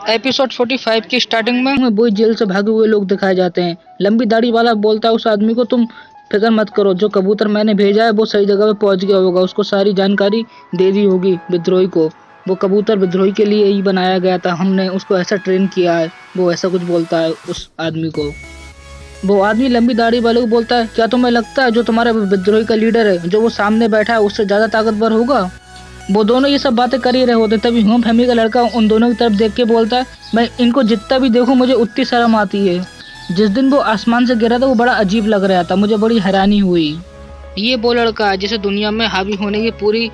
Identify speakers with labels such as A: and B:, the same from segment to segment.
A: Episode 45 की starting में वही जेल से भागे हुए लोग दिखाए जाते हैं। लंबी दाढ़ी वाला बोलता है उस आदमी को, तुम फिक्र मत करो, जो कबूतर मैंने भेजा है वो सही जगह पे पहुंच गया होगा, उसको सारी जानकारी दे दी होगी विद्रोही को। वो कबूतर विद्रोही के लिए ही बनाया गया था, हमने उसको ऐसा ट्रेन किया है। वो ऐसा कुछ बोलता है उस आदमी को। वो आदमी लंबी दाढ़ी वाले को बोलता है, क्या तुम्हें लगता है जो तुम्हारा विद्रोही का लीडर है, जो वो सामने बैठा है, उससे ज्यादा ताकतवर होगा? वो दोनों ये सब बातें कर ही रहे होते, तभी होम फैमिली का लड़का उन दोनों की तरफ देख के बोलता है, मैं इनको जितना भी देखूं मुझे उतनी शर्म आती है। जिस दिन वो आसमान से गिरा था वो बड़ा अजीब लग रहा था, मुझे बड़ी हैरानी हुई। ये वो लड़का है जिसे दुनिया में हावी होने की पूरी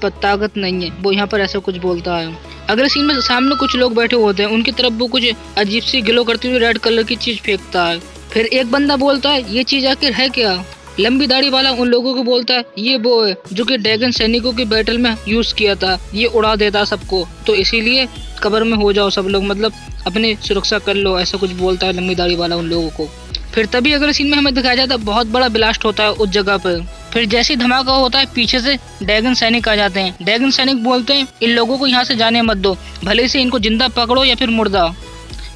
A: ताकत नहीं है, वो यहाँ पर ऐसा कुछ बोलता है। अगले सीन में सामने कुछ लोग बैठे होते हैं, उनकी तरफ वो कुछ अजीब सी ग्लो करती हुई रेड कलर की चीज फेंकता है। फिर एक बंदा बोलता है, ये चीज आखिर है क्या? लंबी दाढ़ी वाला उन लोगों को बोलता है, ये वो है जो कि ड्रैगन सैनिकों की बैटल में यूज किया था, ये उड़ा देता सबको, तो इसीलिए कब्र में हो जाओ सब लोग, मतलब अपनी सुरक्षा कर लो, ऐसा कुछ बोलता है लंबी दाढ़ी वाला उन लोगों को। फिर तभी अगले सीन में हमें दिखाया जाता है बहुत बड़ा ब्लास्ट होता है उस जगह पर। फिर जैसे ही धमाका होता है पीछे से ड्रैगन सैनिक आ जाते हैं। ड्रैगन सैनिक बोलते हैं, इन लोगों को यहाँ से जाने मत दो, भले से इनको जिंदा पकड़ो या फिर मुर्दा।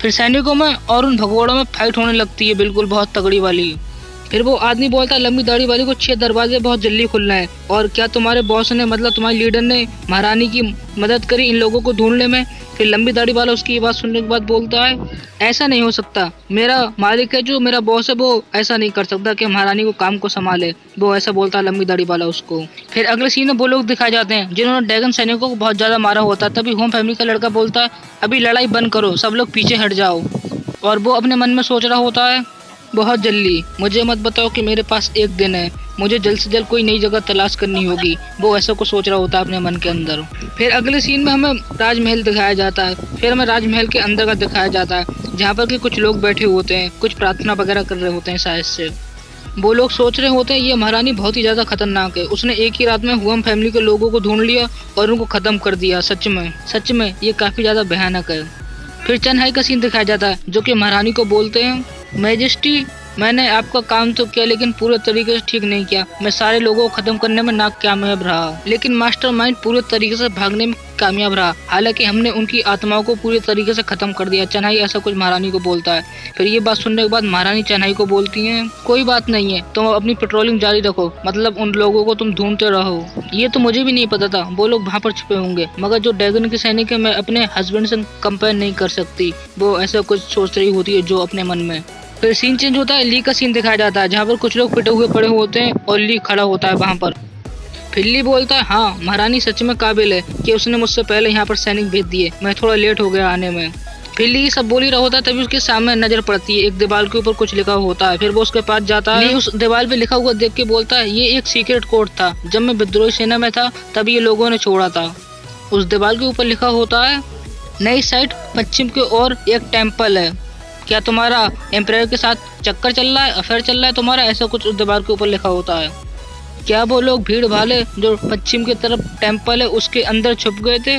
A: फिर सैनिकों में और उन भगोड़ों में फाइट होने लगती है, बिल्कुल बहुत तगड़ी वाली। फिर वो आदमी बोलता है लंबी दाढ़ी वाली को, 6 दरवाजे बहुत जल्दी खुलना है, और क्या तुम्हारे बॉस ने, मतलब तुम्हारे लीडर ने महारानी की मदद करी इन लोगों को ढूंढने में? फिर लंबी दाढ़ी वाला उसकी ये बात सुनने के बाद बोलता है, ऐसा नहीं हो सकता, मेरा मालिक है जो मेरा बॉस है वो ऐसा नहीं कर सकता कि महारानी को काम को संभाले। वो ऐसा बोलता है लंबी दाढ़ी वाला उसको। फिर अगले सीन में वो लोग दिखाए जाते हैं जिन्होंने ड्रैगन सैनिकों को बहुत ज्यादा मारा होता है। तभी होम फैमिली का लड़का बोलता है, अभी लड़ाई बंद करो, सब लोग पीछे हट जाओ। और वो अपने मन में सोच रहा होता है, बहुत जल्दी, मुझे मत बताओ कि मेरे पास एक दिन है, मुझे जल्द से जल्द कोई नई जगह तलाश करनी होगी। वो ऐसा कुछ सोच रहा होता है अपने मन के अंदर। फिर अगले सीन में हमें राजमहल दिखाया जाता है। फिर हमें राजमहल के अंदर का दिखाया जाता है, जहाँ पर कि कुछ लोग बैठे होते हैं, कुछ प्रार्थना वगैरह कर रहे होते हैं शायद से। वो लोग सोच रहे होते हैं ये महारानी बहुत ही ज्यादा खतरनाक है, उसने एक ही रात में हुम फैमिली के लोगों को ढूंढ लिया और उनको खत्म कर दिया। सच में ये काफी ज्यादा भयानक है। फिर चन्हाई का सीन दिखाया जाता है, जो कि महारानी को बोलते हैं, मैजेस्टी, मैंने आपका काम तो किया लेकिन पूरे तरीके से ठीक नहीं किया। मैं सारे लोगों को खत्म करने में नाकामयाब रहा, लेकिन मास्टरमाइंड पूरे तरीके से भागने में कामयाब रहा, हालांकि हमने उनकी आत्माओं को पूरी तरीके से खत्म कर दिया। चन्हाई ऐसा कुछ महारानी को बोलता है। फिर ये बात सुनने के बाद महारानी चन्हाई को बोलती है, कोई बात नहीं है, तुम अपनी पेट्रोलिंग जारी रखो, मतलब उन लोगों को तुम ढूंढते रहो। ये तो मुझे भी नहीं पता था वो लोग वहाँ पर छुपे होंगे, मगर जो ड्रैगन के सैनिक है मैं अपने हस्बैंड से कंपेयर नहीं कर सकती। वो ऐसा कुछ सोच रही होती है जो अपने मन में। फिर सीन चेंज होता है, ली का सीन दिखाया जाता है, जहाँ पर कुछ लोग पिटे हुए पड़े होते हैं और ली खड़ा होता है वहाँ पर। फिर ली बोलता है, हाँ महारानी सच में काबिल है कि उसने मुझसे पहले यहाँ पर सैनिक भेज दिए, मैं थोड़ा लेट हो गया आने में। फिर ली सब बोल ही रहा होता है, तभी उसके सामने नजर पड़ती है एक दीवार के ऊपर कुछ लिखा होता है। फिर वो उसके पास जाता है, उस दीवार पे लिखा हुआ देख के बोलता है, ये एक सीक्रेट कोड था, जब मैं विद्रोही सेना में था तभी ये लोगों ने छोड़ा था। उस दीवार के ऊपर लिखा होता है, नई साइड पश्चिम की ओर एक टेम्पल है, क्या तुम्हारा एम्पायर के साथ चक्कर चल रहा है, अफेयर चल रहा है तुम्हारा? ऐसा कुछ उस दीवार के ऊपर लिखा होता है। क्या वो लोग भीड़ भाले जो पश्चिम की तरफ टेम्पल है उसके अंदर छुप गए थे?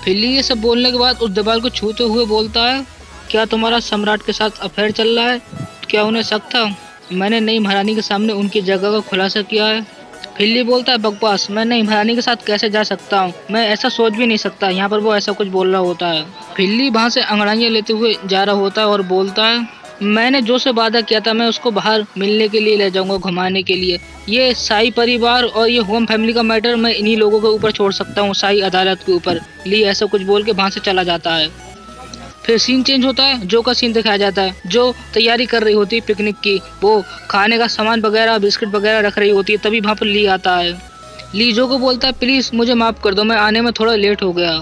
A: फिर ये सब बोलने के बाद उस दीवार को छूते हुए बोलता है, क्या तुम्हारा सम्राट के साथ अफेयर चल रहा है? क्या उन्हें शक था? मैंने नई महारानी के सामने उनकी जगह का खुलासा किया है। फिल्ली बोलता है, बकवास, मैं नई महारानी के साथ कैसे जा सकता हूँ, मैं ऐसा सोच भी नहीं सकता। यहाँ पर वो ऐसा कुछ बोल रहा होता है। फिल्ली वहाँ से अंगड़ाइयाँ लेते हुए जा रहा होता है और बोलता है, मैंने जो से वादा किया था मैं उसको बाहर मिलने के लिए ले जाऊंगा, घुमाने के लिए। ये शाही परिवार और ये होम फैमिली का मैटर मैं इन्हीं लोगों के ऊपर छोड़ सकता हूँ, शाही अदालत के ऊपर। ली ऐसा कुछ बोल के वहाँ से चला जाता है। फिर सीन चेंज होता है, जो का सीन दिखाया जाता है, जो तैयारी कर रही होती है पिकनिक की, वो खाने का सामान वगैरह बिस्किट वगैरह रख रही होती है। तभी वहाँ पर ली आता है। ली जो को बोलता है, प्लीज मुझे माफ कर दो, मैं आने में थोड़ा लेट हो गया।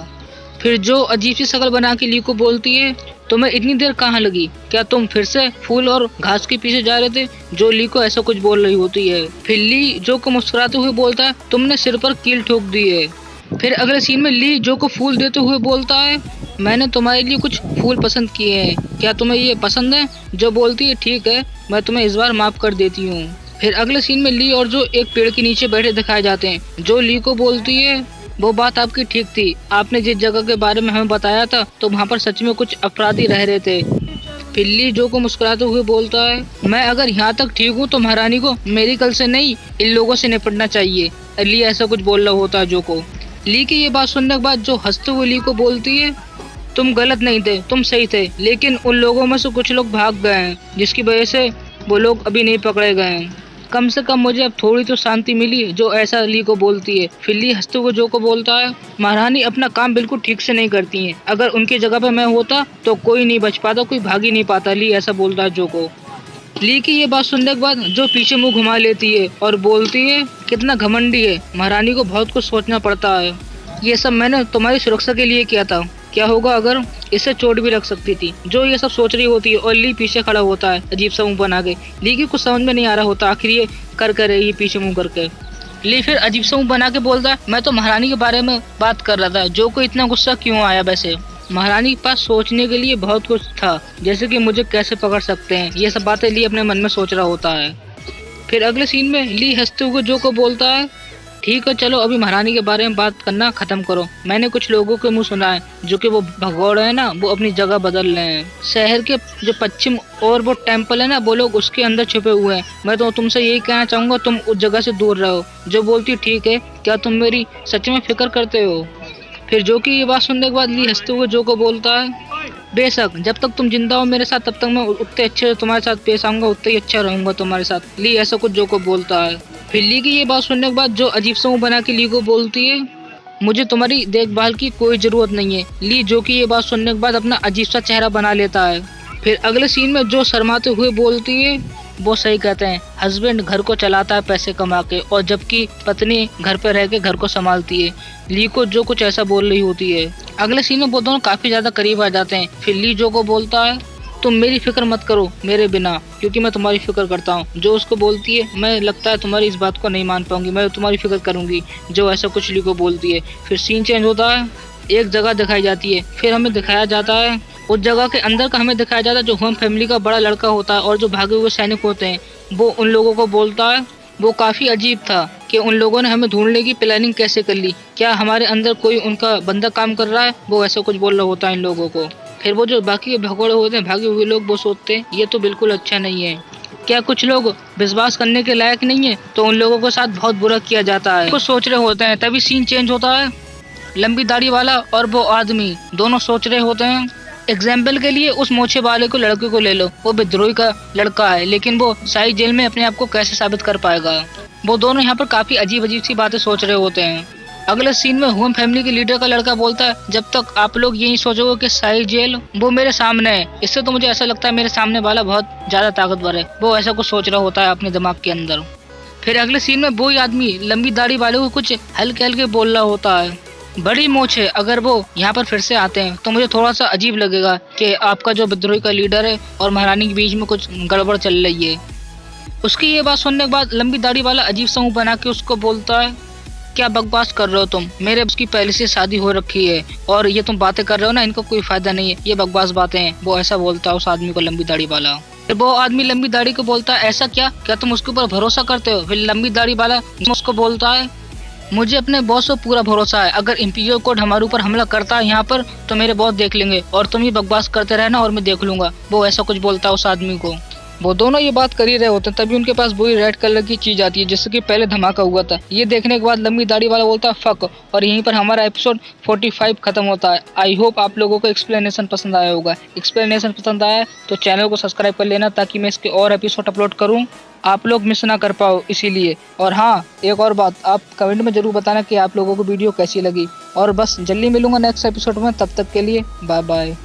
A: फिर जो अजीब सी शक्ल बना के ली को बोलती है, तुम्हें इतनी देर कहाँ लगी, क्या तुम फिर से फूल और घास के पीछे जा रहे थे? जो ली को ऐसा कुछ बोल रही होती है। फिर ली जो को मुस्कुराते हुए बोलता है, तुमने सिर पर कील ठोक दी है। फिर अगले सीन में ली जो को फूल देते हुए बोलता है, मैंने तुम्हारे लिए कुछ फूल पसंद किए हैं, क्या तुम्हें ये पसंद है? जो बोलती है, ठीक है, मैं तुम्हें इस बार माफ कर देती हूँ। फिर अगले सीन में ली और जो एक पेड़ के नीचे बैठे दिखाए जाते हैं। जो ली को बोलती है, वो बात आपकी ठीक थी, आपने जिस जगह के बारे में हमें बताया था तो वहाँ पर सच में कुछ अपराधी रह रहे थे। फिर ली जो को मुस्कुराते हुए बोलता है, मैं अगर यहाँ तक ठीक हूँ तो महारानी को मेरी कल से नहीं इन लोगों से निपटना चाहिए। ली ऐसा कुछ बोल रहा होता है जो को। ली की ये बात सुनने के बाद जो हंसते हुए ली को बोलती है, तुम गलत नहीं थे, तुम सही थे, लेकिन उन लोगों में से कुछ लोग भाग गए हैं, जिसकी वजह से वो लोग अभी नहीं पकड़े गए हैं। कम से कम मुझे अब थोड़ी तो शांति मिली, जो ऐसा ली को बोलती है। फिर ली हंसते हुए जो को बोलता है, महारानी अपना काम बिल्कुल ठीक से नहीं करती हैं। अगर उनकी जगह पे मैं होता तो कोई नहीं बच पाता, कोई भाग ही नहीं पाता। ली ऐसा बोलता है जो को। ली की ये बात सुनने के बाद जो पीछे मुंह घुमा लेती है और बोलती है, कितना घमंडी है, महारानी को बहुत कुछ सोचना पड़ता है। ये सब मैंने तुम्हारी सुरक्षा के लिए किया था, क्या होगा अगर इससे चोट भी लग सकती थी। जो ये सब सोच रही होती है और ली पीछे खड़ा होता है अजीब सा मुंह बना के। ली की कुछ समझ में नहीं आ रहा होता आखिर ये कर रही है पीछे मुंह करके। ली फिर अजीब सा मुंह बना के बोलता है, मैं तो महारानी के बारे में बात कर रहा था, जो को इतना गुस्सा क्यों आया। वैसे महारानी के पास सोचने के लिए बहुत कुछ था, जैसे कि मुझे कैसे पकड़ सकते हैं, ये सब बातें ली अपने मन में सोच रहा होता है। फिर अगले सीन में ली हंसते हुए जो को बोलता है, ठीक है चलो अभी महारानी के बारे में बात करना खत्म करो। मैंने कुछ लोगों के मुंह सुना है जो कि वो भगौड़े हैं ना, वो अपनी जगह बदल रहे हैं। शहर के जो पश्चिम और वो टेम्पल है ना, वो लोग उसके अंदर छुपे हुए हैं। मैं तो तुमसे यही कहना चाहूंगा, तुम उस जगह से दूर रहो। जो बोलती ठीक है, क्या तुम मेरी सच में फिक्र करते हो। फिर जो की ये बात सुनने के बाद ली हंसते हुए जो को बोलता है, बेशक जब तक तुम जिंदा हो मेरे साथ, तब तक मैं उतने अच्छे तुम्हारे साथ पेश आऊंगा, उतना ही अच्छा रहूंगा तुम्हारे साथ। ली ऐसा कुछ जो को बोलता है। फिर ली की ये बात सुनने के बाद जो अजीब सा मुंह बना के ली को बोलती है, मुझे तुम्हारी देखभाल की कोई जरूरत नहीं है। ली जो की ये बात सुनने के बाद अपना अजीब सा चेहरा बना लेता है। फिर अगले सीन में जो शर्माते हुए बोलती है, वो सही कहते हैं, हस्बैंड घर को चलाता है पैसे कमा के, और जबकि पत्नी घर पे रह के घर को संभालती है। ली को जो कुछ ऐसा बोल रही होती है। अगले सीन में वो दोनों काफी ज्यादा करीब आ जाते हैं। फिर ली जो को बोलता है, तुम मेरी फिक्र मत करो मेरे बिना, क्योंकि मैं तुम्हारी फिक्र करता हूँ। जो उसको बोलती है, मैं लगता है तुम्हारी इस बात को नहीं मान पाऊंगी, मैं तुम्हारी फिक्र करूंगी। जो ऐसा कुछ ली को बोलती है। फिर सीन चेंज होता है, एक जगह दिखाई जाती है। फिर हमें दिखाया जाता है, उस जगह के अंदर का हमें दिखाया जाता है जो होम फैमिली का बड़ा लड़का होता है और जो भागे हुए सैनिक होते हैं। वो उन लोगों को बोलता है, वो काफी अजीब था कि उन लोगों ने हमें ढूंढने की प्लानिंग कैसे कर ली, क्या हमारे अंदर कोई उनका बंदा काम कर रहा है। वो ऐसा कुछ बोल रहा होता है इन लोगों को। फिर वो जो बाकी भगोड़े होते हैं, भागे हुए लोग, वो सोचते हैं ये तो बिल्कुल अच्छा नहीं है, क्या कुछ लोग विश्वास करने के लायक नहीं है, तो उन लोगों के साथ बहुत बुरा किया जाता है। कुछ सोच रहे होते हैं, तभी सीन चेंज होता है। लंबी दाढ़ी वाला और वो आदमी दोनों सोच रहे होते हैं, एग्जाम्पल के लिए उस मोछे वाले को लड़के को ले लो, वो विद्रोही का लड़का है, लेकिन वो शाही जेल में अपने आप को कैसे साबित कर पाएगा। वो दोनों यहाँ पर काफी अजीब अजीब सी बातें सोच रहे होते हैं। अगले सीन में होम फैमिली के लीडर का लड़का बोलता है, जब तक आप लोग यही सोचोगे कि शाही जेल वो मेरे सामने है, इससे तो मुझे ऐसा लगता है मेरे सामने वाला बहुत ज्यादा ताकतवर है। वो ऐसा कुछ सोच रहा होता है अपने दिमाग के अंदर। फिर अगले सीन में वही आदमी लंबी दाढ़ी वाले को कुछ हल्के हल्के बोल रहा होता है, बड़ी मोच है, अगर वो यहाँ पर फिर से आते हैं तो मुझे थोड़ा सा अजीब लगेगा कि आपका जो विद्रोही का लीडर है और महारानी के बीच में कुछ गड़बड़ चल रही है। उसकी ये बात सुनने के बाद लंबी दाढ़ी वाला अजीब सा मुंह बना के उसको बोलता है, क्या बकवास कर रहे हो तुम, मेरे उसकी पहले से शादी हो रखी है और ये तुम बातें कर रहे हो ना, इनका कोई फायदा नहीं है, ये बकवास बातें हैं। वो ऐसा बोलता है उस आदमी को, लंबी दाढ़ी वाला। फिर वो आदमी लंबी दाढ़ी को बोलता है, ऐसा क्या तुम उसके ऊपर भरोसा करते हो। फिर लंबी दाढ़ी वाला उसको बोलता है, मुझे अपने बॉस पर पूरा भरोसा है, अगर इंपीरियल कोर्ट हमारे ऊपर हमला करता है यहाँ पर तो मेरे बॉस देख लेंगे और तुम ही बकवास करते रहना और मैं देख लूंगा। वो ऐसा कुछ बोलता है उस आदमी को। वो दोनों ये बात कर ही रहे होते हैं, तभी उनके पास वही रेड कलर की चीज आती है जिससे कि पहले धमाका हुआ था। ये देखने के बाद लंबी दाढ़ी वाला बोलता है फक, और यहीं पर हमारा एपिसोड 45 खत्म होता है। आई होप आप लोगों को एक्सप्लेनेशन पसंद आया होगा। एक्सप्लेनेशन पसंद आया तो चैनल को सब्सक्राइब कर लेना, ताकि मैं इसके और एपिसोड अपलोड करूँ, आप लोग मिस ना कर पाओ इसीलिए। और हाँ, एक और बात, आप कमेंट में जरूर बताना कि आप लोगों को वीडियो कैसी लगी। और बस जल्दी मिलूंगा नेक्स्ट एपिसोड में, तब तक के लिए बाय बाय।